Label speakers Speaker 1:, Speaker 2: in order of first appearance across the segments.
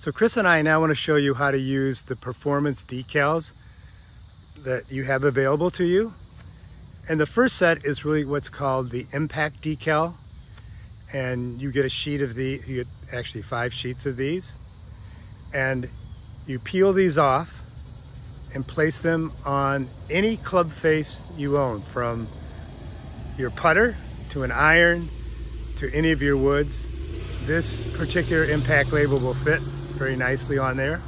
Speaker 1: So Chris and I now want to show you how to use the performance decals that you have available to you. And the first set is really what's called the impact decal. And you get a sheet of these, you get actually 5 sheets of these. And you peel these off and place them on any club face you own, from your putter to an iron to any of your woods. This particular impact label will fit very nicely on there.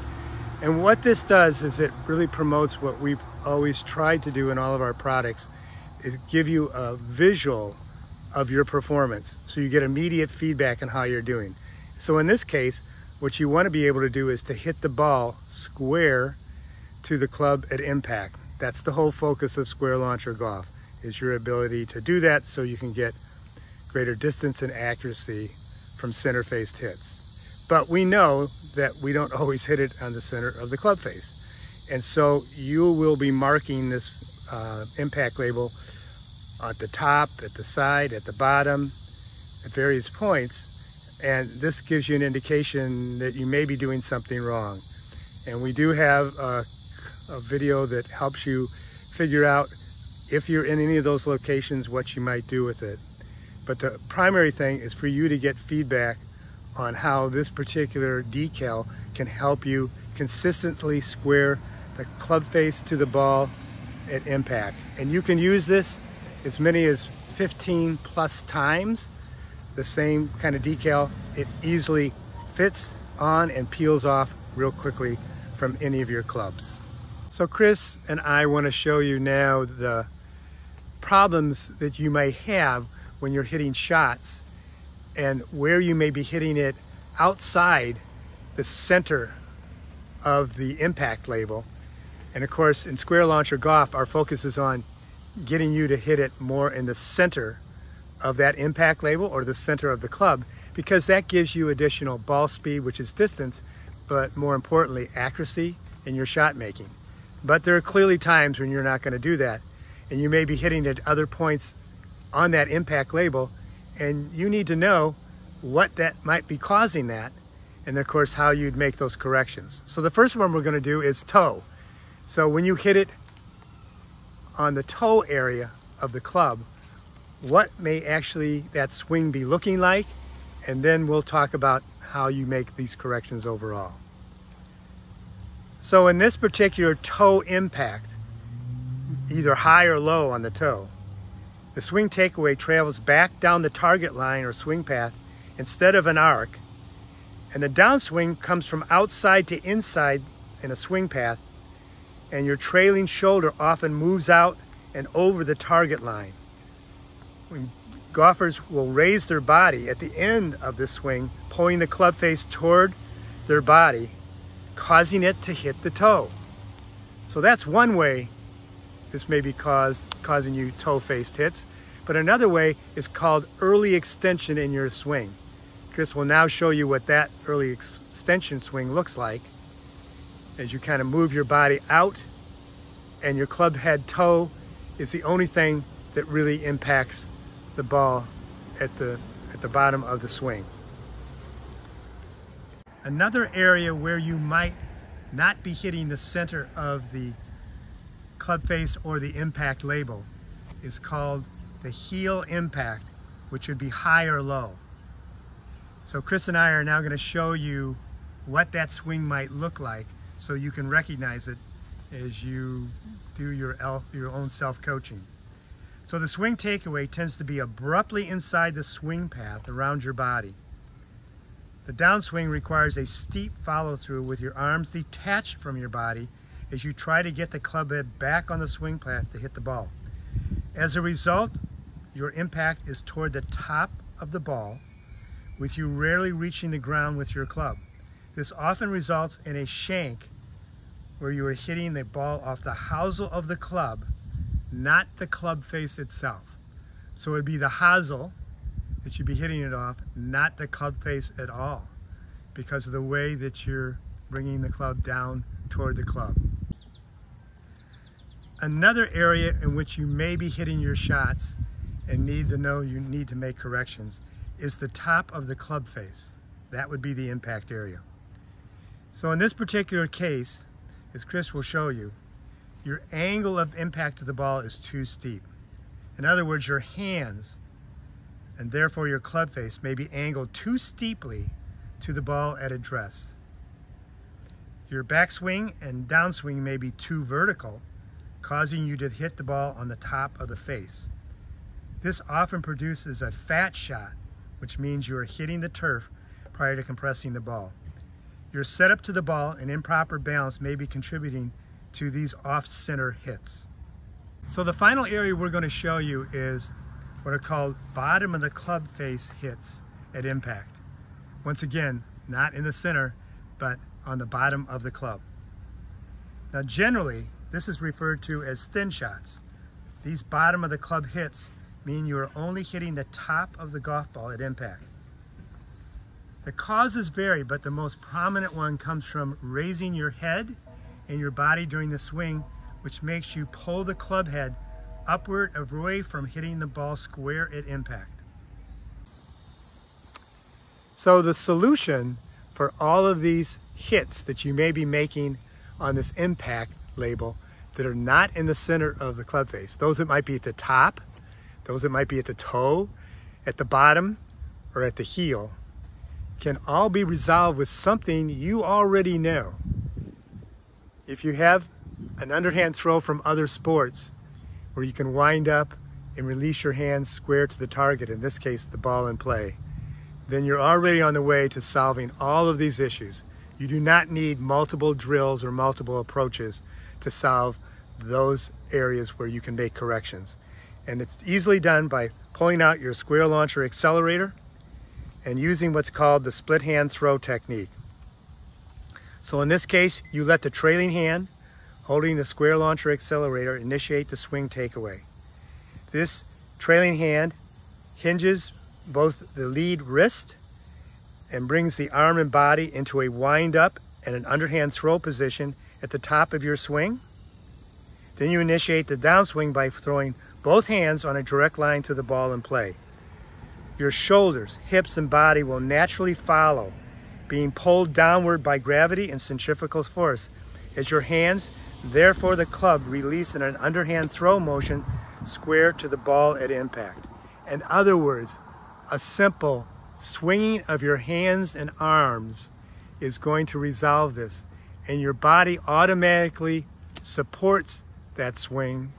Speaker 1: And what this does is it really promotes what we've always tried to do in all of our products, is give you a visual of your performance, so you get immediate feedback on how you're doing. So in this case, what you want to be able to do is to hit the ball square to the club at impact. That's the whole focus of square launcher golf, is your ability to do that so you can get greater distance and accuracy from center-faced hits. But we know that we don't always hit it on the center of the club face. And so you will be marking this impact label at the top, at the side, at the bottom, at various points. And this gives you an indication that you may be doing something wrong. And we do have a video that helps you figure out, if you're in any of those locations, what you might do with it. But the primary thing is for you to get feedback on how this particular decal can help you consistently square the club face to the ball at impact. And you can use this as many as 15 plus times. The same kind of decal, it easily fits on and peels off real quickly from any of your clubs. So Chris and I want to show you now the problems that you may have when you're hitting shots, and where you may be hitting it outside the center of the impact label. And of course, in square launcher golf, our focus is on getting you to hit it more in the center of that impact label, or the center of the club, because that gives you additional ball speed, which is distance, but more importantly, accuracy in your shot making. But there are clearly times when you're not going to do that, and you may be hitting at other points on that impact label, and you need to know what that might be causing that, and of course how you'd make those corrections. So the first one we're going to do is toe. So when you hit it on the toe area of the club, what may actually that swing be looking like, and then we'll talk about how you make these corrections overall. So in this particular toe impact, either high or low on the toe, the swing takeaway travels back down the target line or swing path instead of an arc, and the downswing comes from outside to inside in a swing path, and your trailing shoulder often moves out and over the target line. When golfers will raise their body at the end of the swing, pulling the club face toward their body, causing it to hit the toe. So that's one way this may be causing you toe-faced hits. But another way is called early extension in your swing. Chris will now show you what that early extension swing looks like as you kind of move your body out, and your club head toe is the only thing that really impacts the ball at the bottom of the swing. Another area where you might not be hitting the center of the club face or the impact label is called the heel impact, which would be high or low. So Chris and I are now going to show you what that swing might look like, so you can recognize it as you do your own self-coaching. So the swing takeaway tends to be abruptly inside the swing path around your body. The downswing requires a steep follow-through with your arms detached from your body as you try to get the club head back on the swing path to hit the ball. As a result, your impact is toward the top of the ball, with you rarely reaching the ground with your club. This often results in a shank where you are hitting the ball off the hosel of the club, not the club face itself. So it would be the hosel that you'd be hitting it off, not the club face at all, because of the way that you're bringing the club down toward the club. Another area in which you may be hitting your shots and need to know you need to make corrections is the top of the club face. That would be the impact area. So in this particular case, as Chris will show you, your angle of impact to the ball is too steep. In other words, your hands, and therefore your club face, may be angled too steeply to the ball at address. Your backswing and downswing may be too vertical, causing you to hit the ball on the top of the face. This often produces a fat shot, which means you are hitting the turf prior to compressing the ball. Your setup to the ball and improper balance may be contributing to these off-center hits. So the final area we're going to show you is what are called bottom of the club face hits at impact. Once again, not in the center, but on the bottom of the club. Now generally, this is referred to as thin shots. These bottom of the club hits mean you are only hitting the top of the golf ball at impact. The causes vary, but the most prominent one comes from raising your head and your body during the swing, which makes you pull the club head upward away from hitting the ball square at impact. So the solution for all of these hits that you may be making on this impact label that are not in the center of the club face, those that might be at the top, those that might be at the toe, at the bottom, or at the heel, can all be resolved with something you already know. If you have an underhand throw from other sports where you can wind up and release your hands square to the target, in this case the ball in play, then you're already on the way to solving all of these issues. You do not need multiple drills or multiple approaches to solve those areas where you can make corrections. And it's easily done by pulling out your square launcher accelerator and using what's called the split hand throw technique. So in this case, you let the trailing hand holding the square launcher accelerator initiate the swing takeaway. This trailing hand hinges both the lead wrist and brings the arm and body into a wind up and an underhand throw position at the top of your swing. Then you initiate the downswing by throwing both hands on a direct line to the ball in play. Your shoulders, hips, and body will naturally follow, being pulled downward by gravity and centrifugal force as your hands, therefore the club, release in an underhand throw motion square to the ball at impact. In other words, a simple swinging of your hands and arms is going to resolve this, and your body automatically supports that swing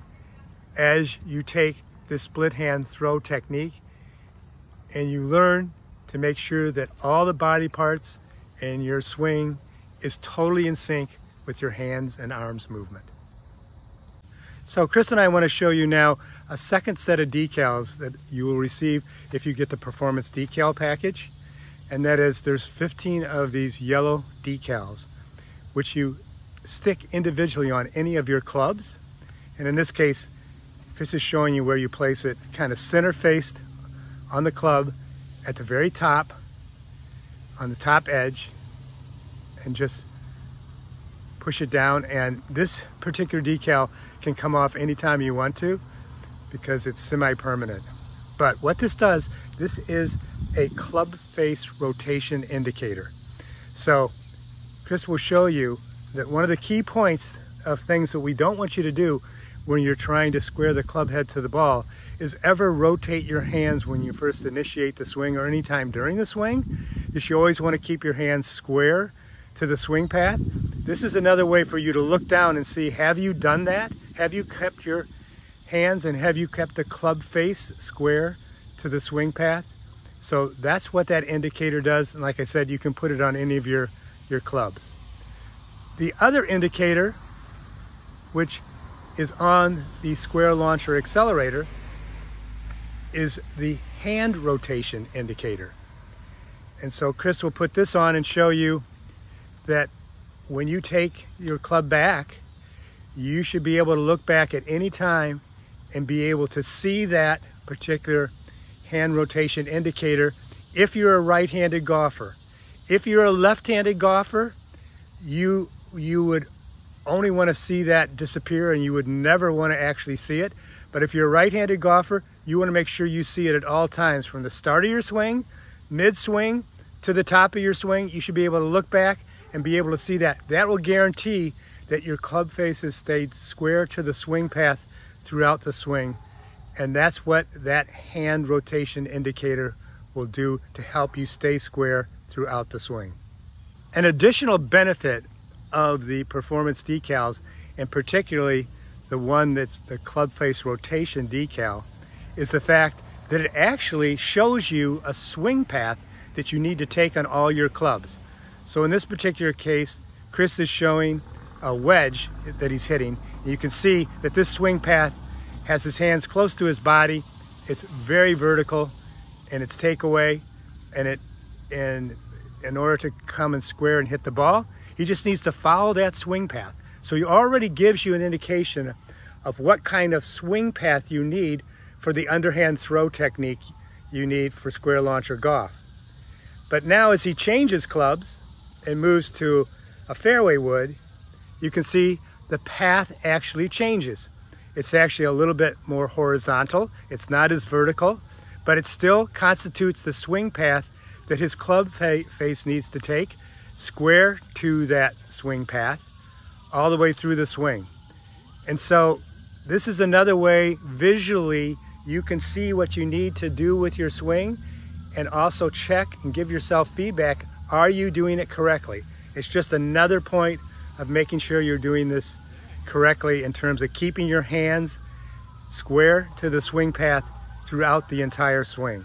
Speaker 1: as you take this split hand throw technique, and you learn to make sure that all the body parts and your swing is totally in sync with your hands and arms movement. So Chris and I want to show you now a second set of decals that you will receive if you get the performance decal package. And that is, there's 15 of these yellow decals, which you stick individually on any of your clubs. And in this case, Chris is showing you where you place it kind of center faced on the club at the very top, on the top edge, and just push it down. And this particular decal can come off anytime you want to because it's semi-permanent. But what this does, this is a club face rotation indicator. So Chris will show you that one of the key points of things that we don't want you to do when you're trying to square the club head to the ball is ever rotate your hands when you first initiate the swing or anytime during the swing. You always want to keep your hands square to the swing path. This is another way for you to look down and see, have you done that? Have you kept your hands and have you kept the club face square to the swing path? So that's what that indicator does. And like I said, you can put it on any of your clubs. The other indicator, which is on the square launcher accelerator, is the hand rotation indicator. And so Chris will put this on and show you that when you take your club back, you should be able to look back at any time and be able to see that particular hand rotation indicator if you're a right-handed golfer. If you're a left-handed golfer, you would only want to see that disappear and you would never want to actually see it. But if you're a right-handed golfer, you want to make sure you see it at all times. From the start of your swing, mid-swing, to the top of your swing, you should be able to look back and be able to see that. That will guarantee that your club faces stayed square to the swing path throughout the swing. And that's what that hand rotation indicator will do to help you stay square throughout the swing. An additional benefit of the performance decals, and particularly the one that's the club face rotation decal, is the fact that it actually shows you a swing path that you need to take on all your clubs. So in this particular case, Chris is showing a wedge that he's hitting. You can see that this swing path has his hands close to his body. It's very vertical in its takeaway, and in order to come and square and hit the ball, he just needs to follow that swing path. So he already gives you an indication of what kind of swing path you need for the underhand throw technique you need for square launch or golf. But now as he changes clubs and moves to a fairway wood, you can see the path actually changes. It's actually a little bit more horizontal. It's not as vertical, but it still constitutes the swing path that his club face needs to take, square to that swing path, all the way through the swing. And so this is another way visually you can see what you need to do with your swing, and also check and give yourself feedback. Are you doing it correctly? It's just another point of making sure you're doing this correctly in terms of keeping your hands square to the swing path throughout the entire swing.